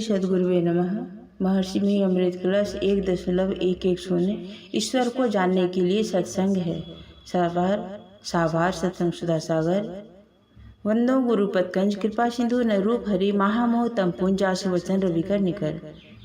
सद्गुरुवे नमः। महर्षि में अमृत कलश 1.11 ईश्वर को जानने के लिए सत्संग है। साभार सत्संग सुधा सागर। वंदो गुरुपद कंज कृपा सिंधु न रूप हरि महामोह तम पुंज आसु वचन रविकर निकर।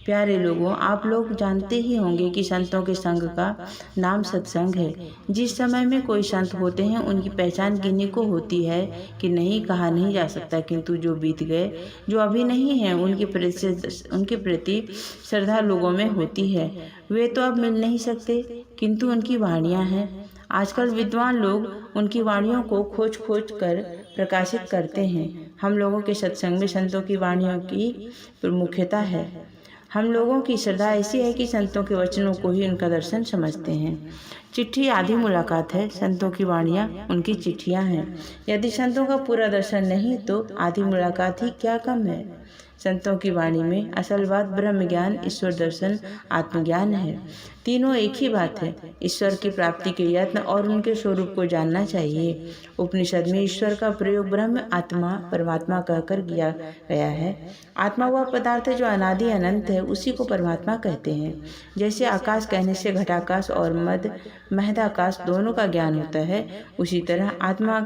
प्यारे लोगों, आप लोग जानते ही होंगे कि संतों के संग का नाम सत्संग है। जिस समय में कोई संत होते हैं उनकी पहचान गिनने को होती है कि नहीं कहा नहीं जा सकता, किंतु जो बीत गए, जो अभी नहीं हैं, उनके प्रति श्रद्धा लोगों में होती है। वे तो अब मिल नहीं सकते, किंतु उनकी वाणियाँ हैं। आजकल विद्वान लोग उनकी वाणियों को खोज खोज कर प्रकाशित करते हैं। हम लोगों के सत्संग में संतों की वाणियों की प्रमुखता है। हम लोगों की श्रद्धा ऐसी है कि संतों के वचनों को ही उनका दर्शन समझते हैं। चिट्ठी आधी मुलाकात है, संतों की वाणियाँ उनकी चिट्ठियाँ हैं। यदि संतों का पूरा दर्शन नहीं तो आधी मुलाकात ही क्या कम है। संतों की वाणी में असल बात ब्रह्म ज्ञान, ईश्वर दर्शन, आत्मज्ञान है। तीनों एक ही बात है। ईश्वर की प्राप्ति के यत्न और उनके स्वरूप को जानना चाहिए। उपनिषद में ईश्वर का प्रयोग ब्रह्म, आत्मा, परमात्मा कहकर किया गया है। आत्मा वह पदार्थ है जो अनादि अनंत है, उसी को परमात्मा कहते हैं। जैसे आकाश कहने से घटाकाश और महदाकाश दोनों का ज्ञान होता है, उसी तरह आत्मा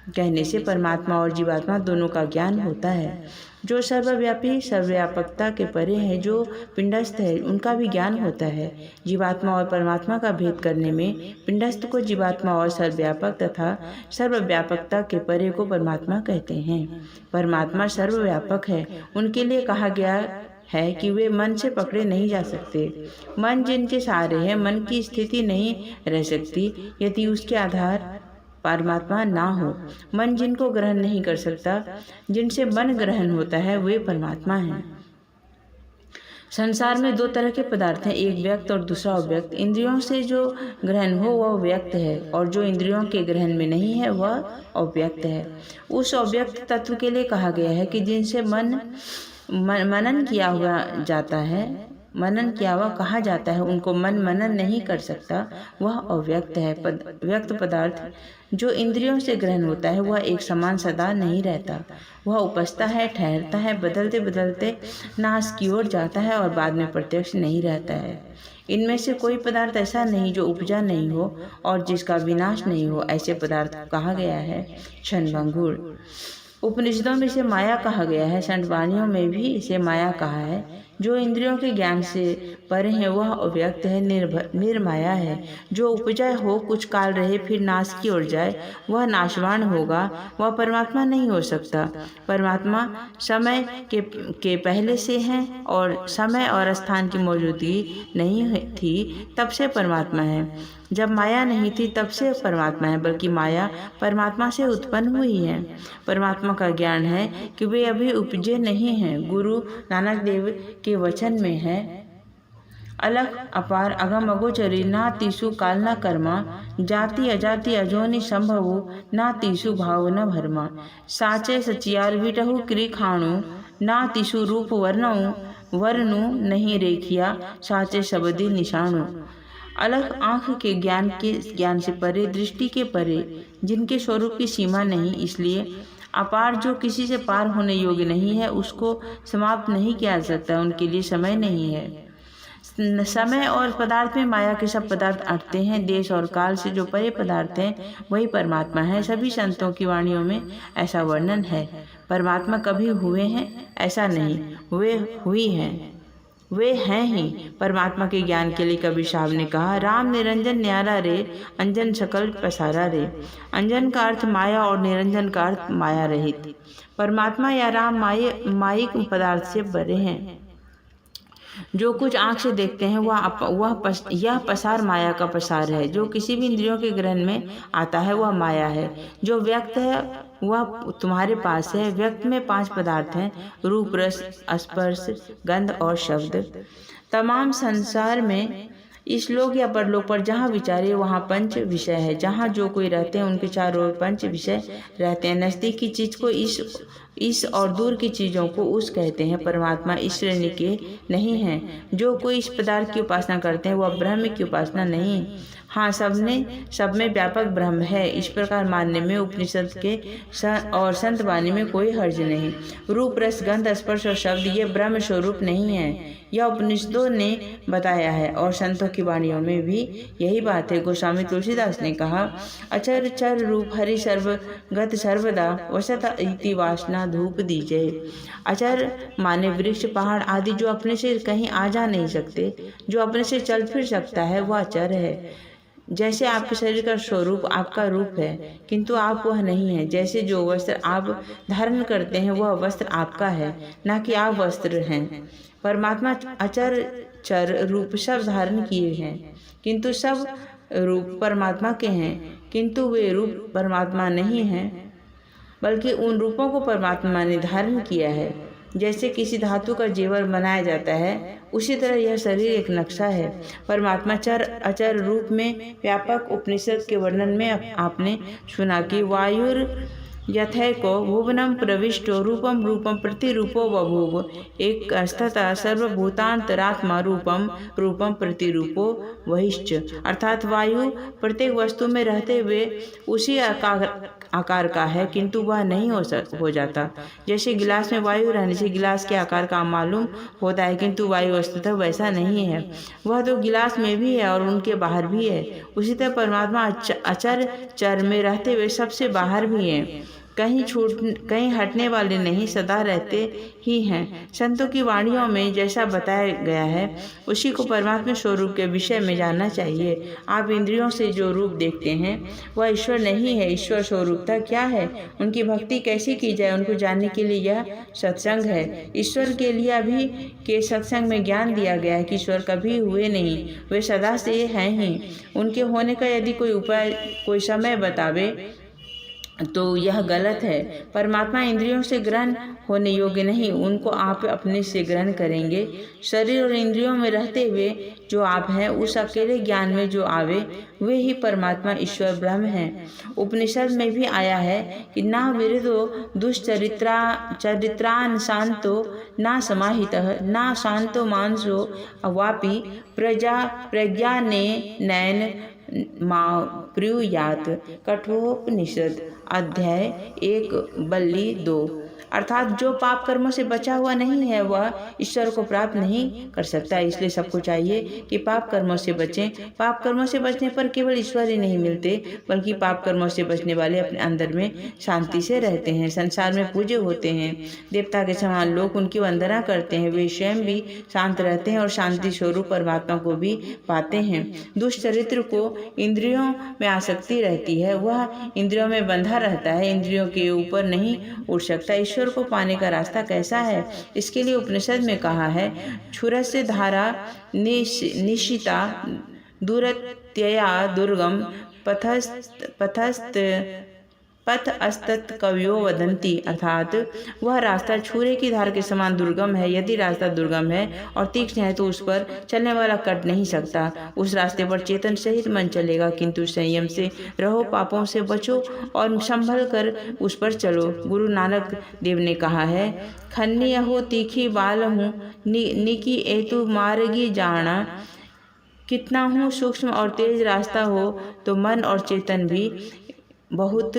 कहने से परमात्मा और जीवात्मा दोनों का ज्ञान होता है। जो सर्वव्यापी, सर्वव्यापकता के परे है, जो पिंडस्थ है, उनका भी ज्ञान होता है। जीवात्मा और परमात्मा का भेद करने में पिंडस्थ को जीवात्मा और सर्वव्यापक तथा सर्वव्यापकता के परे को परमात्मा कहते हैं। परमात्मा सर्वव्यापक है। उनके लिए कहा गया है कि वे मन से पकड़े नहीं जा सकते। मन जिनके सहारे है, मन की स्थिति नहीं रह सकती यदि उसके आधार परमात्मा ना हो। मन जिनको ग्रहण नहीं कर सकता, जिनसे मन ग्रहण होता है, वे परमात्मा हैं। संसार में दो तरह के पदार्थ हैं, एक व्यक्त और दूसरा अव्यक्त। इंद्रियों से जो ग्रहण हो वह व्यक्त है, और जो इंद्रियों के ग्रहण में नहीं है वह अव्यक्त है। उस अव्यक्त तत्व के लिए कहा गया है कि जिनसे मनन किया हुआ कहा जाता है, उनको मन मनन नहीं कर सकता, वह अव्यक्त है। व्यक्त पदार्थ जो इंद्रियों से ग्रहण होता है वह एक समान सदा नहीं रहता। वह उपजता है, ठहरता है, बदलते बदलते नाश की ओर जाता है और बाद में प्रत्यक्ष नहीं रहता है। इनमें से कोई पदार्थ ऐसा नहीं जो उपजा नहीं हो और जिसका विनाश नहीं हो। ऐसे पदार्थ को कहा गया है क्षणभंगुर। उपनिषदों में इसे माया कहा गया है, संतवाणियों में भी इसे माया कहा है। जो इंद्रियों के ज्ञान से परे है वह अव्यक्त है, निर्माया है। जो उपजा हो, कुछ काल रहे, फिर नाश की ओर जाए, वह नाशवान होगा, वह परमात्मा नहीं हो सकता। परमात्मा समय के पहले से है, और समय और स्थान की मौजूदगी नहीं थी तब से परमात्मा है। जब माया नहीं थी तब से परमात्मा है, बल्कि माया परमात्मा से उत्पन्न हुई है। परमात्मा का ज्ञान है कि वे अभी उपजे नहीं हैं। गुरु नानक देव के वचन में है, अलख अपार अगम अगोचरी, ना तीसु काल न कर्मा, जाति अजाति अजोनि संभवु, ना तीसु भाव न भरमा। साचे सचियार विटहु क्री खाणु, ना तीसु रूप वर्णु नहीं रेखिया, साचे शब्दी निशाणु। अलग आँख के ज्ञान से परे, दृष्टि के परे, जिनके स्वरूप की सीमा नहीं, इसलिए अपार जो किसी से पार होने योग्य नहीं है, उसको समाप्त नहीं किया जा सकता। उनके लिए समय नहीं है। समय और पदार्थ में माया के सब पदार्थ अटते हैं। देश और काल से जो परे पदार्थ हैं वही परमात्मा है। सभी संतों की वाणियों में ऐसा वर्णन है। परमात्मा कभी हुए हैं ऐसा नहीं, वे हुई हैं, वे हैं ही। परमात्मा के ज्ञान के लिए कबीर साहब ने कहा, राम निरंजन न्यारा रे, अंजन सकल पसारा रे। अंजन का अर्थ माया और निरंजन का अर्थ माया रहित। परमात्मा या राम मायिक पदार्थ से परे हैं। जो कुछ आँख से देखते हैं यह पसार माया का पसार है। जो किसी भी इंद्रियों के ग्रहण में आता है वह माया है। जो व्यक्त है वह तुम्हारे पास है। व्यक्त में 5 पदार्थ हैं, रूप, रस, स्पर्श, गंध और शब्द। तमाम संसार में इस लोक या परलोक पर जहाँ विचारे वहाँ पंच विषय है। जहाँ जो कोई रहते हैं उनके चारों ओर पंच विषय रहते हैं। नज़दीक की चीज को इस और दूर की चीज़ों को उस कहते हैं। परमात्मा इस श्रेणी के नहीं हैं। जो कोई इस पदार्थ की उपासना करते हैं वह ब्रह्म की उपासना नहीं। हाँ, सब में व्यापक ब्रह्म है, इस प्रकार मानने में उपनिषद के और संत वाणी में कोई हर्ज नहीं। रूप, रस, गंध, स्पर्श और शब्द ये ब्रह्म स्वरूप नहीं है, यह उपनिषदों ने बताया है और संतों की वाणियों में भी यही बात है। गोस्वामी तुलसीदास ने कहा, अचर चर रूप हरि सर्वगत सर्वदा वसत इति वासना धूप दीजिए। अचर माने वृक्ष, पहाड़ आदि जो अपने से कहीं आ जा नहीं सकते, जो अपने से चल फिर सकता है, वह अचर है। जैसे आपके शरीर का स्वरूप आपका रूप है, किंतु आप वह नहीं है। जैसे जो वस्त्र आप धारण करते हैं वह वस्त्र आपका है, न कि आप वस्त्र हैं। परमात्मा अचर चर रूप सब धारण किए हैं, किंतु सब रूप परमात्मा के हैं, किंतु वे रूप परमात्मा नहीं हैं, बल्कि उन रूपों को परमात्मा ने धारण किया है। जैसे किसी धातु का जेवर बनाया जाता है, उसी तरह यह शरीर एक नक्शा है। परमात्मा चर अचर रूप में व्यापक। उपनिषद के वर्णन में आपने सुना कि वायुर यथैको भुवनम प्रविष्टो रूपम रूपम प्रतिरूपो बभूव एक स्थता सर्वभूतांतरात्मा रूपम रूपम प्रतिरूपो वहिश्च। अर्थात वायु प्रत्येक वस्तु में रहते हुए उसी आकार का है, किंतु वह नहीं हो जाता। जैसे गिलास में वायु रहने से गिलास के आकार का मालूम होता है, किंतु वायु वस्तुतः वैसा नहीं है, वह तो गिलास में भी है और उनके बाहर भी है। उसी तरह परमात्मा अचर चर में रहते हुए सबसे बाहर भी है, कहीं हटने वाले नहीं, सदा रहते ही हैं। संतों की वाणियों में जैसा बताया गया है उसी को परमात्मा स्वरूप के विषय में जानना चाहिए। आप इंद्रियों से जो रूप देखते हैं वह ईश्वर नहीं है। ईश्वर स्वरूपता क्या है, उनकी भक्ति कैसे की जाए, उनको जानने के लिए यह सत्संग है। ईश्वर के लिए अभी के सत्संग में ज्ञान दिया गया है कि ईश्वर कभी हुए नहीं, वे सदा से हैं ही। उनके होने का यदि कोई उपाय, कोई समय बतावे तो यह गलत है। परमात्मा इंद्रियों से ग्रहण होने योग्य नहीं, उनको आप अपने से ग्रहण करेंगे। शरीर और इंद्रियों में रहते हुए जो आप हैं, उस अकेले ज्ञान में जो आवे वे ही परमात्मा ईश्वर ब्रह्म हैं। उपनिषद में भी आया है कि ना विरदो दुश्चरित्रान शांतो ना समाहितः ना शांतो मानसो अवापि प्रज्ञाने नैन ब्रूयात। कठोपनिषद अध्याय 1:2। अर्थात जो पाप कर्मों से बचा हुआ नहीं है वह ईश्वर को प्राप्त नहीं कर सकता। इसलिए सबको चाहिए कि पाप कर्मों से बचें। पाप कर्मों से बचने पर केवल ईश्वर ही नहीं मिलते, बल्कि पाप कर्मों से बचने वाले अपने अंदर में शांति से रहते हैं, संसार में पूज्य होते हैं, देवता के समान लोग उनकी वंदना करते हैं, वे स्वयं भी शांत रहते हैं और शांति स्वरूप परमात्मा को भी पाते हैं। दुष्चरित्र को इंद्रियों में आसक्ति रहती है, वह इंद्रियों में बंधा रहता है, इंद्रियों के ऊपर नहीं उठ सकता। ईश्वर को पाने का रास्ता कैसा है, इसके लिए उपनिषद में कहा है, क्षुरस्य धारा निशिता दूरत्यया दुर्गम पथ अस्तत कवियो वदंती। अर्थात वह रास्ता छुरे की धार के समान दुर्गम है। यदि रास्ता दुर्गम है और तीक्ष्ण है तो उस पर चलने वाला कट नहीं सकता। उस रास्ते पर चेतन सहित मन चलेगा, किंतु संयम से रहो, पापों से बचो और संभल कर उस पर चलो। गुरु नानक देव ने कहा है, खन्नी हो तीखी बाल हूँ निकी एतु मार्गी जाना। कितना हूँ सूक्ष्म और तेज रास्ता हो तो मन और चेतन भी बहुत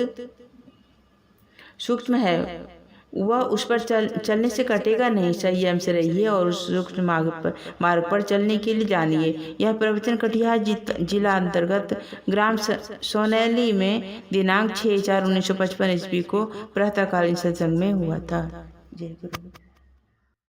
सूक्ष्म है, वह उस पर चलने से कटेगा नहीं। संयम से रहिए और उस सूक्ष्म मार्ग पर चलने के लिए जानिए। यह प्रवचन कटिहार जिला अंतर्गत ग्राम सोनैली में दिनांक 6/4/1955 ईस्वी को प्रातःकालीन सत्संग में हुआ था। जय गुरु।